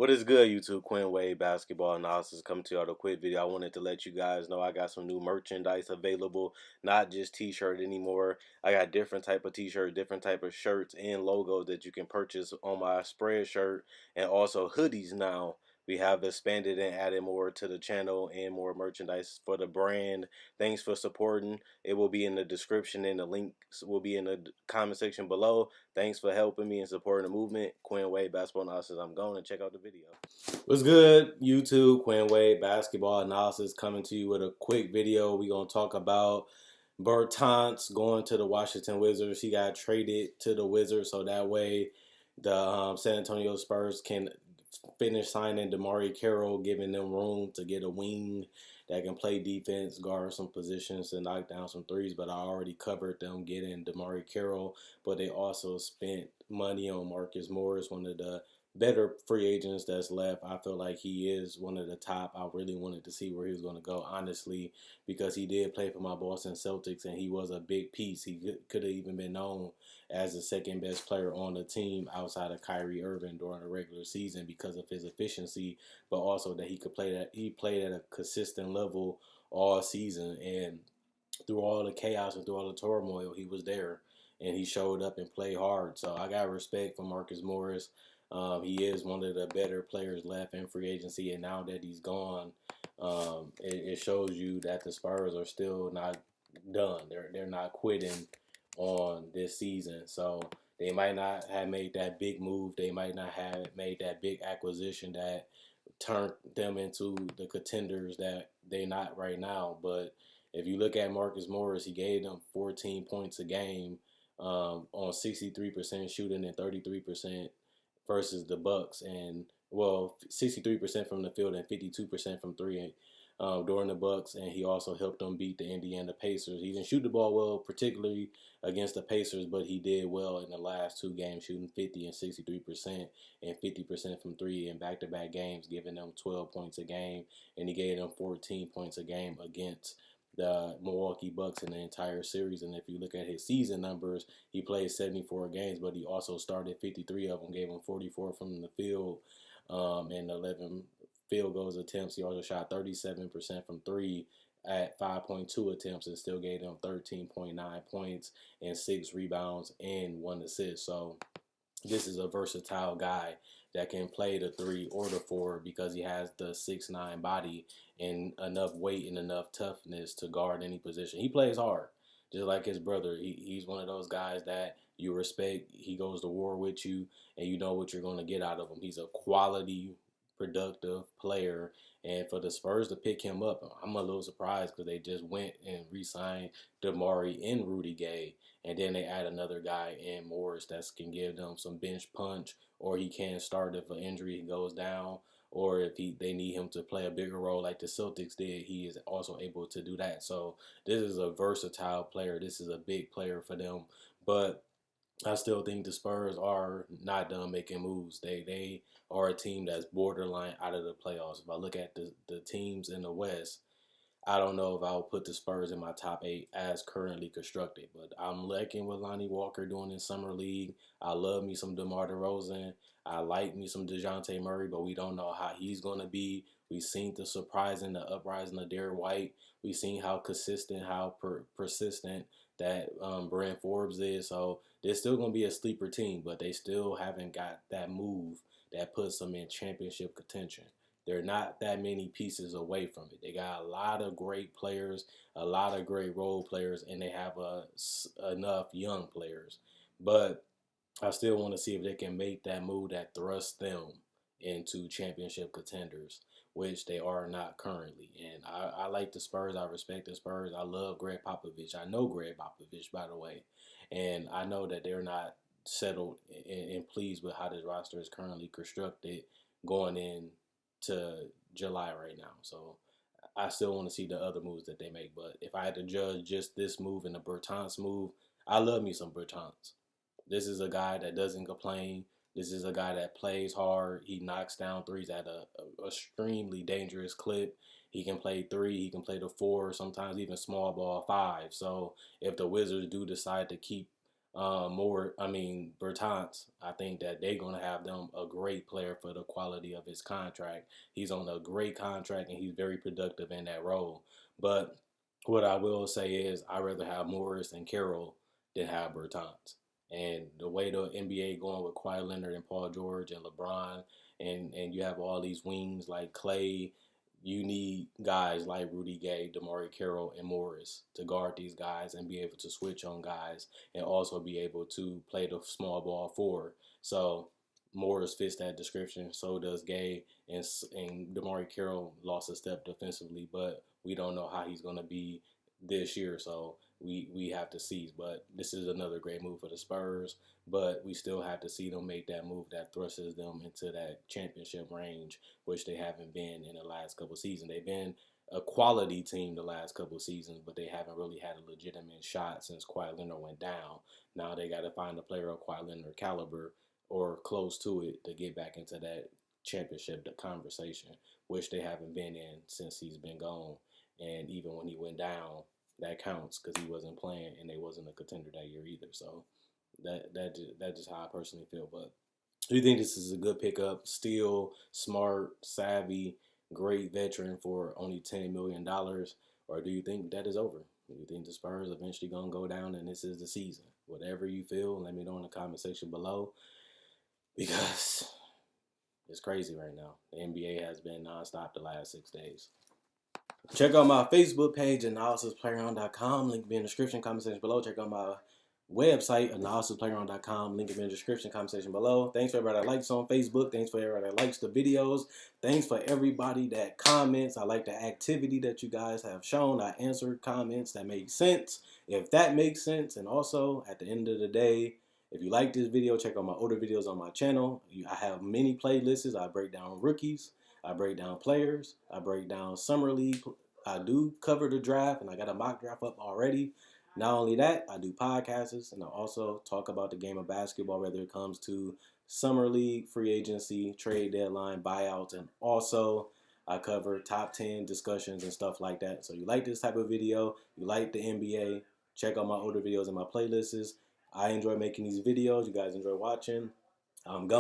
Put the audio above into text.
What is good, YouTube? Quinn Wade Basketball Analysis coming to y'all with a quick video. I wanted to let you guys know I got some new merchandise available, not just t-shirt anymore. I got different type of t-shirt, different type of shirts and logos that you can purchase on my spread shirt, and also hoodies now. We have expanded and added more to the channel and more merchandise for the brand. Thanks for supporting. It will be in the description and the links will be in the comment section below. Thanks for helping me and supporting the movement. Quinn Wade Basketball Analysis. I'm going to check out the video. What's good, YouTube? Quinn Wade Basketball Analysis coming to you with a quick video. We're going to talk about Bretans going to the Washington Wizards. He got traded to the Wizards so that way the San Antonio Spurs can finish signing DeMarre Carroll, giving them room to get a wing that can play defense, guard some positions, and knock down some threes. But I already covered them getting DeMarre Carroll, but they also spent money on Marcus Morris, one of the better free agents that's left. I feel like he is one of the top. I really wanted to see where he was going to go, honestly, because he did play for my Boston Celtics, and he was a big piece. He could have even been known as the second best player on the team outside of Kyrie Irving during the regular season because of his efficiency, but also that he could play that he played at a consistent level all season, and through all the chaos and through all the turmoil, he was there and he showed up and played hard. So I got respect for Marcus Morris. He is one of the better players left in free agency, and now that he's gone, it shows you that the Spurs are still not done. They're not quitting on this season. So they might not have made that big move. They might not have made that big acquisition that turned them into the contenders that they're not right now. But if you look at Marcus Morris, he gave them 14 points a game on 63% shooting and 33% versus the Bucks, and 63% from the field and 52% from three during the Bucks, and he also helped them beat the Indiana Pacers. He didn't shoot the ball well, particularly against the Pacers, but he did well in the last two games, shooting 50 and 63% and 50% from three in back-to-back games, giving them 12 points a game, and he gave them 14 points a game against the Milwaukee Bucks in the entire series. And if you look at his season numbers, he played 74 games, but he also started 53 of them, gave him 44 from the field and 11 field goals attempts. He also shot 37% from three at 5.2 attempts and still gave them 13.9 points and 6 rebounds and 1 assist. So this is a versatile guy that can play the 3 or the 4 because he has the 6'9" body and enough weight and enough toughness to guard any position. He plays hard, just like his brother. He's one of those guys that you respect. He goes to war with you, and you know what you're going to get out of him. He's a quality, productive player. And for the Spurs to pick him up, I'm a little surprised because they just went and re-signed DeMarre and Rudy Gay. And then they add another guy in Morris that can give them some bench punch, or he can start if an injury goes down, or if they need him to play a bigger role like the Celtics did, he is also able to do that. So this is a versatile player. This is a big player for them. But I still think the Spurs are not done making moves. They are a team that's borderline out of the playoffs. If I look at the teams in the West, I don't know if I'll put the Spurs in my top 8 as currently constructed, but I'm liking what Lonnie Walker doing in Summer League. I love me some DeMar DeRozan. I like me some DeJounte Murray, but we don't know how he's going to be. We've seen the surprise and the uprising of Derek White. We've seen how consistent, how persistent that Brent Forbes is. So they're still going to be a sleeper team, but they still haven't got that move that puts them in championship contention. They're not that many pieces away from it. They got a lot of great players, a lot of great role players, and they have enough young players. But I still want to see if they can make that move that thrusts them into championship contenders, which they are not currently. And I like the Spurs. I respect the Spurs. I love Greg Popovich. I know Greg Popovich, by the way. And I know that they're not settled and pleased with how this roster is currently constructed going in to July right now. So I still want to see the other moves that they make. But if I had to judge just this move and the Bertans move, I love me some Bertans. This is a guy that doesn't complain. This is a guy that plays hard. He knocks down threes at a extremely dangerous clip. He can play 3. He can play the 4. Sometimes even small ball 5. So if the Wizards do decide to keep Bertans, I think that they're going to have them a great player for the quality of his contract. He's on a great contract and he's very productive in that role. But what I will say is I'd rather have Morris and Carroll than have Bertans. And the way the NBA going with Kawhi Leonard and Paul George and LeBron, and you have all these wings like Clay, you need guys like Rudy Gay, DeMarre Carroll, and Morris to guard these guys and be able to switch on guys and also be able to play the small ball forward. So Morris fits that description. So does Gay, and DeMarre Carroll lost a step defensively, but we don't know how he's going to be this year. So we have to see. But this is another great move for the Spurs. But we still have to see them make that move that thrusts them into that championship range, which they haven't been in the last couple of seasons. They've been a quality team the last couple of seasons, but they haven't really had a legitimate shot since Kawhi Leonard went down. Now they got to find a player of Kawhi Leonard caliber or close to it to get back into that championship conversation, which they haven't been in since he's been gone. And even when he went down, that counts because he wasn't playing and they wasn't a contender that year either. So that's just how I personally feel. But do you think this is a good pickup? Still smart, savvy, great veteran for only $10 million, or do you think that is over? Do you think the Spurs eventually gonna go down and this is the season? Whatever you feel, let me know in the comment section below because it's crazy right now. The NBA has been nonstop the last 6 days. Check out my Facebook page, analysisplayground.com. Link in the description, comment section below. Check out my website, analysisplayground.com. Link in the description, comment section below. Thanks for everybody that likes on Facebook. Thanks for everybody that likes the videos. Thanks for everybody that comments. I like the activity that you guys have shown. I answered comments that make sense, if that makes sense. And also, at the end of the day, if you like this video, check out my older videos on my channel. I have many playlists. I break down rookies. I break down players. I break down summer league. I do cover the draft, and I got a mock draft up already. Not only that, I do podcasts, and I also talk about the game of basketball, whether it comes to summer league, free agency, trade deadline, buyouts, and also I cover top 10 discussions and stuff like that. So you like this type of video, you like the NBA, check out my older videos and my playlists. I enjoy making these videos. You guys enjoy watching. I'm going.